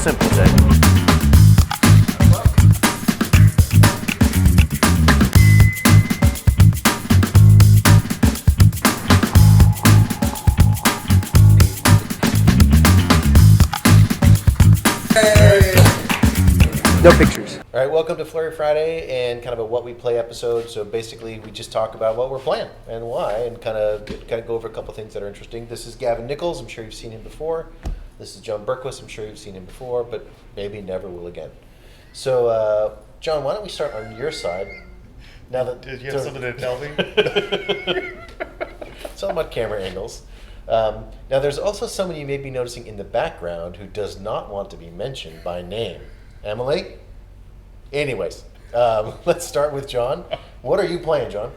simple, Jay. No pictures. All right, welcome to Flurry Friday and kind of a what we play episode. So basically, we just talk about what we're playing and why, and kind of go over a couple things that are interesting. This is Gavin Nichols. I'm sure you've seen him before. This is John Bergquist. I'm sure you've seen him before, but maybe never will again. So, John, why don't we start on your side? Now that Did you have something to tell me? It's all about camera angles. Now, there's also someone you may be noticing in the background who does not want to be mentioned by name. Emily? Anyways, let's start with John. What are you playing, John?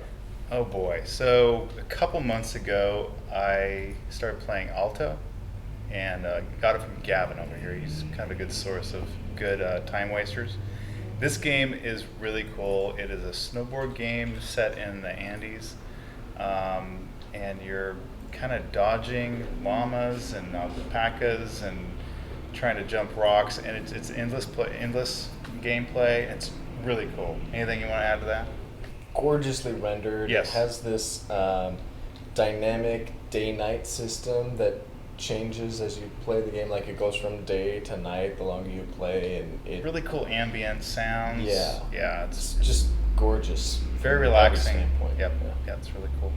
Oh boy. So a couple months ago, I started playing Alto and got it from Gavin over here. He's kind of a good source of good time wasters. This game is really cool. It is a snowboard game set in the Andes, and you're kind of dodging llamas and alpacas and trying to jump rocks, and it's endless gameplay. It's really cool. Anything you want to add to that? Gorgeously rendered. Yes. It has this dynamic day-night system that changes as you play the game. Like it goes from day to night the longer you play, and it Really cool ambient sounds. Yeah, it's just gorgeous. very from every relaxing. standpoint. Yep. Yeah, it's really cool.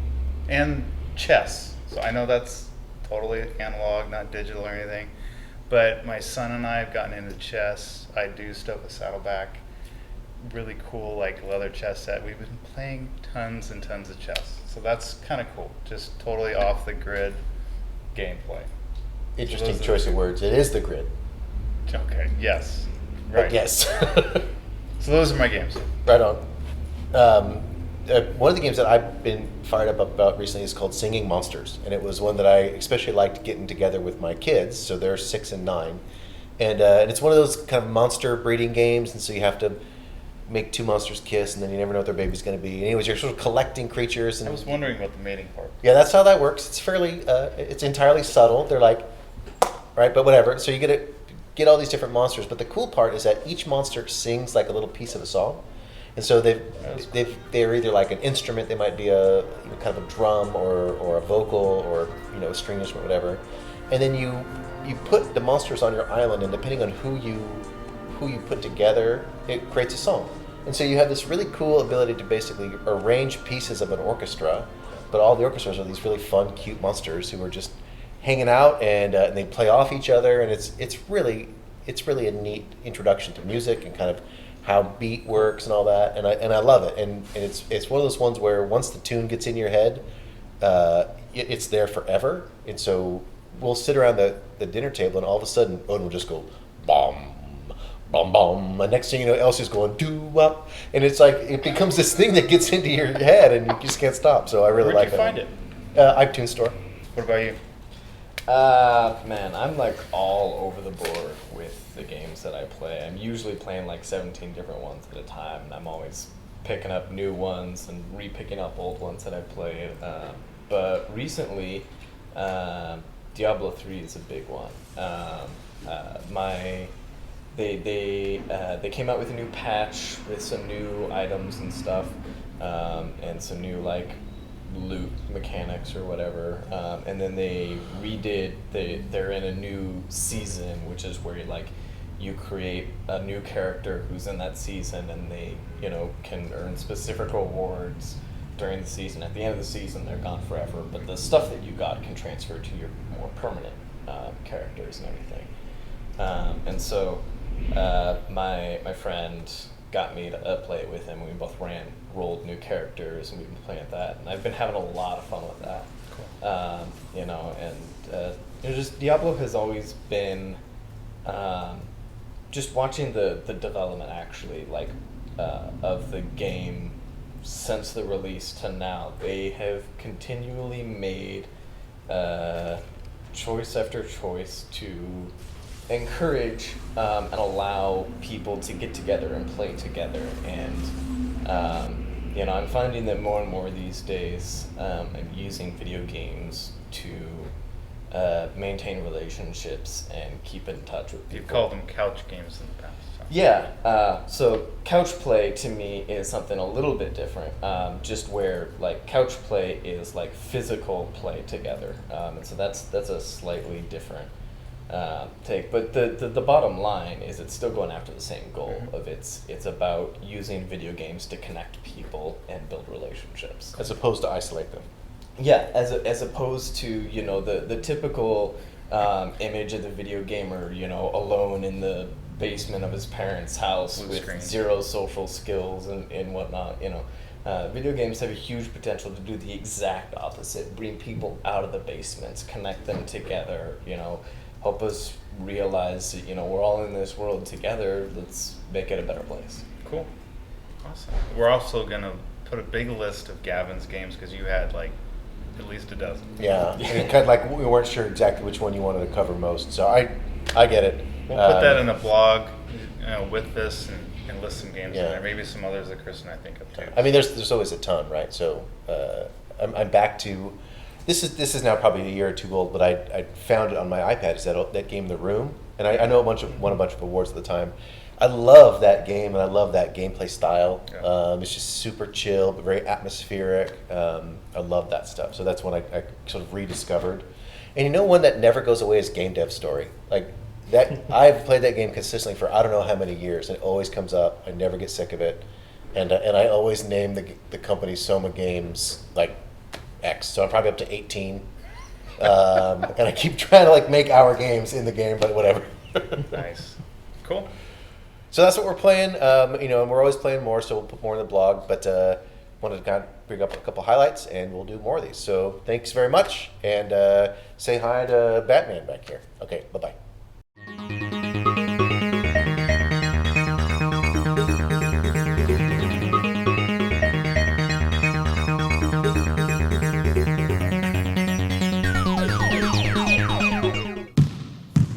And chess. So I know that's totally analog, not digital or anything. But my son and I have gotten into chess. I do stuff with Saddleback. Really cool, like leather chess set. We've been playing tons and tons of chess. So that's kind of cool. Just totally off the grid gameplay. Interesting choice of words. It is the grid. Okay, yes. Right. But yes. So those are my games. Right on. One of the games that I've been fired up about recently is called Singing Monsters, and it was one that I especially liked getting together with my kids. So they're 6 and 9, and it's one of those kind of monster breeding games, and so you have to make 2 monsters kiss, and then you never know what their baby's going to be. Anyways, you're sort of collecting creatures. And I was wondering about the mating part. yeah, that's how that works. It's fairly, it's entirely subtle. They're like, right, but whatever. So you get all these different monsters, but the cool part is that each monster sings like a little piece of a song. And so they're either like an instrument, they might be a kind of a drum or a vocal or a string instrument, whatever. And then you put the monsters on your island, and depending on who you put together, it creates a song. And so you have this really cool ability to basically arrange pieces of an orchestra, but all the orchestras are these really fun, cute monsters who are just hanging out, and they play off each other, and it's really a neat introduction to music and kind of how beat works and all that, and I love it, and it's one of those ones where once the tune gets in your head, it's there forever. And so we'll sit around the dinner table, and all of a sudden Odin will just go bomb, bomb, bomb, and next thing you know, Elsie's going doo up, and it's like it becomes this thing that gets into your head, and you just can't stop. So I really like it. Where'd you find it? iTunes Store. What about you? Man, I'm like all over the board with the games that I play. I'm usually playing like 17 different ones at a time, and I'm always picking up new ones and re-picking up old ones that I've played. But recently, Diablo 3 is a big one. They came out with a new patch with some new items and stuff, and some new like loot mechanics or whatever, and then they redid. They're in a new season, which is where you create a new character who's in that season, and they can earn specific rewards during the season. At the end of the season, they're gone forever, but the stuff that you got can transfer to your more permanent characters and everything. And so my friend got me to play it with him. We both rolled new characters, and we've been playing that, and I've been having a lot of fun with that. Cool. Just Diablo has always been just watching the development actually of the game since the release to now. They have continually made choice after choice to encourage and allow people to get together and play together, and I'm finding that more and more these days I'm using video games to maintain relationships and keep in touch with people. You've called them couch games in the past. So. Yeah, so couch play to me is something a little bit different. Just where like couch play is like physical play together, and so that's a slightly different take. But the bottom line is it's still going after the same goal of it's about using video games to connect people and build relationships, As opposed to isolate them. yeah, as opposed to, you know, the typical image of the video gamer, you know, alone in the basement of his parents' house Blue with screen. zero social skills and whatnot. You know, video games have a huge potential to do the exact opposite: bring people out of the basements, connect them together. You know, help us realize that, you know, we're all in this world together. Let's make it a better place. Cool. Awesome. We're also going to put a big list of Gavin's games because you had like at least a dozen. Yeah, and it kind of like we weren't sure exactly which one you wanted to cover most. So I get it. We'll put that in a blog, you know, with this and list some games Yeah. in there. Maybe some others that Chris and I think of too. I mean, there's always a ton, right? So I'm back to this is now probably a year or two old, but I found it on my iPad. Is that game The Room, and I know won a bunch of awards at the time. I love that game, and I love that gameplay style. Yeah. It's just super chill, but very atmospheric. I love that stuff. So that's one I sort of rediscovered. And you know, one that never goes away is Game Dev Story. Like that, I've played that game consistently for I don't know how many years, and it always comes up. I never get sick of it, and I always name the company Soma Games like X. So I'm probably up to 18, and I keep trying to like make our games in the game, but whatever. Nice. Cool. So that's what we're playing, you know, and we're always playing more, so we'll put more in the blog, but wanted to kind of bring up a couple highlights, and we'll do more of these. So thanks very much, and say hi to Batman back here. Okay, bye-bye.